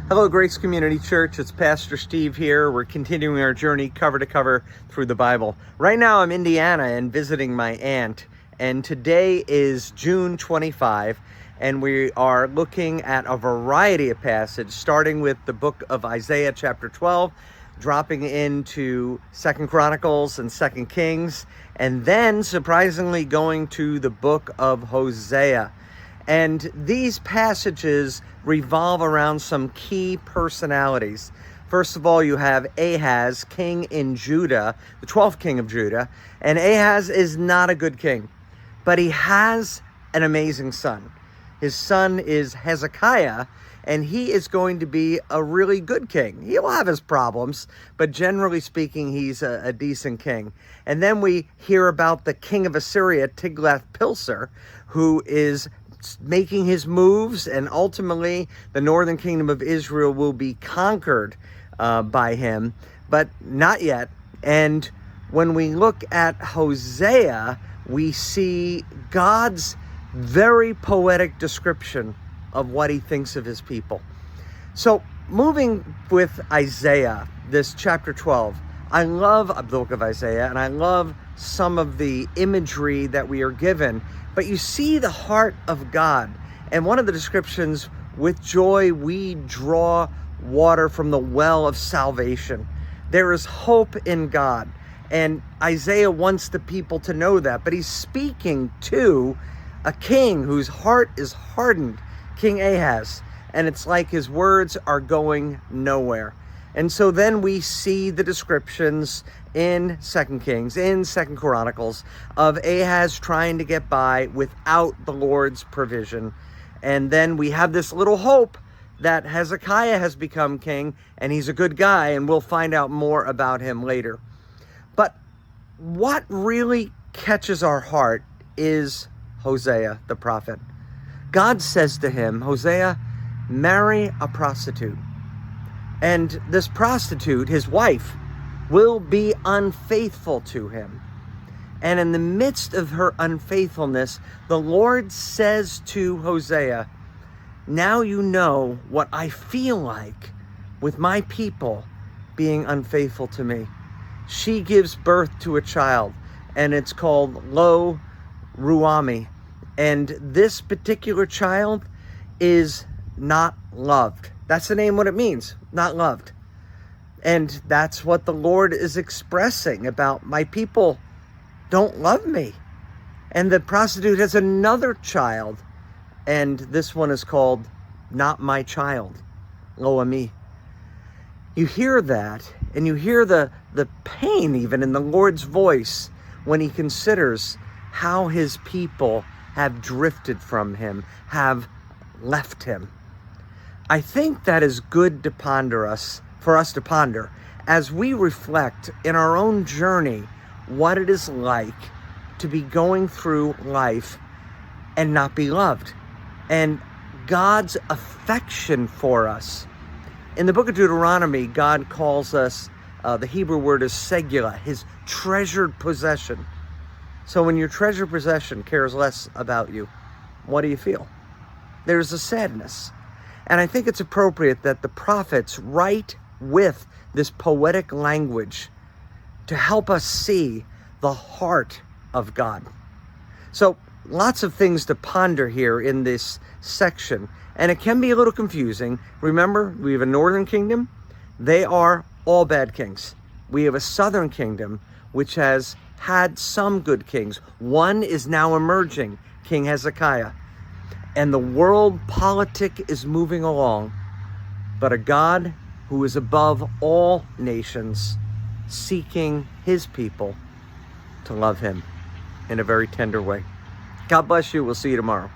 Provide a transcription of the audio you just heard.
Hello, Grace Community Church. It's Pastor Steve here. We're continuing our journey cover to cover through the Bible. Right now, I'm in Indiana and visiting my aunt, and today is June 25, and we are looking at a variety of passages, starting with the book of Isaiah, chapter 12, dropping into 2 Chronicles and 2 Kings, and then, surprisingly, going to the book of Hosea. And these passages revolve around some key personalities. First of all, you have Ahaz, king in Judah, the 12th king of Judah. And Ahaz is not a good king, but he has an amazing son. His son is Hezekiah, and he is going to be a really good king. He'll have his problems, but generally speaking, he's a decent king. And then we hear about the king of Assyria, Tiglath-Pileser, who is making his moves, and ultimately the northern kingdom of Israel will be conquered by him, but not yet. And when we look at Hosea, we see God's very poetic description of what he thinks of his people. So moving with Isaiah, this chapter 12, I love the book of Isaiah, and I love some of the imagery that we are given, but you see the heart of God. And one of the descriptions, with joy we draw water from the well of salvation. There is hope in God. And Isaiah wants the people to know that, but he's speaking to a king whose heart is hardened, King Ahaz. And it's like his words are going nowhere. And so then we see the descriptions in 2 Kings, in 2 Chronicles, of Ahaz trying to get by without the Lord's provision. And then we have this little hope that Hezekiah has become king, and he's a good guy, and we'll find out more about him later. But what really catches our heart is Hosea, the prophet. God says to him, Hosea, marry a prostitute. And this prostitute, his wife, will be unfaithful to him. And in the midst of her unfaithfulness, the Lord says to Hosea, now you know what I feel like with my people being unfaithful to me. She gives birth to a child, and it's called Lo Ruami. And this particular child is not loved. That's the name, what it means, not loved. And that's what the Lord is expressing about my people don't love me. And the prostitute has another child, and this one is called Not My Child, Lo Ami. You hear that, and you hear the pain even in the Lord's voice when he considers how his people have drifted from him, have left him. I think that is good to for us to ponder as we reflect in our own journey what it is like to be going through life and not be loved, and God's affection for us. In the book of Deuteronomy, God calls us, the Hebrew word is segula, his treasured possession. So when your treasured possession cares less about you, what do you feel? There's a sadness. And I think it's appropriate that the prophets write with this poetic language to help us see the heart of God. So lots of things to ponder here in this section, and it can be a little confusing. Remember, we have a northern kingdom. They are all bad kings. We have a southern kingdom, which has had some good kings. One is now emerging, King Hezekiah. And the world politic is moving along, but a God who is above all nations, seeking his people to love him in a very tender way. God bless you. We'll see you tomorrow.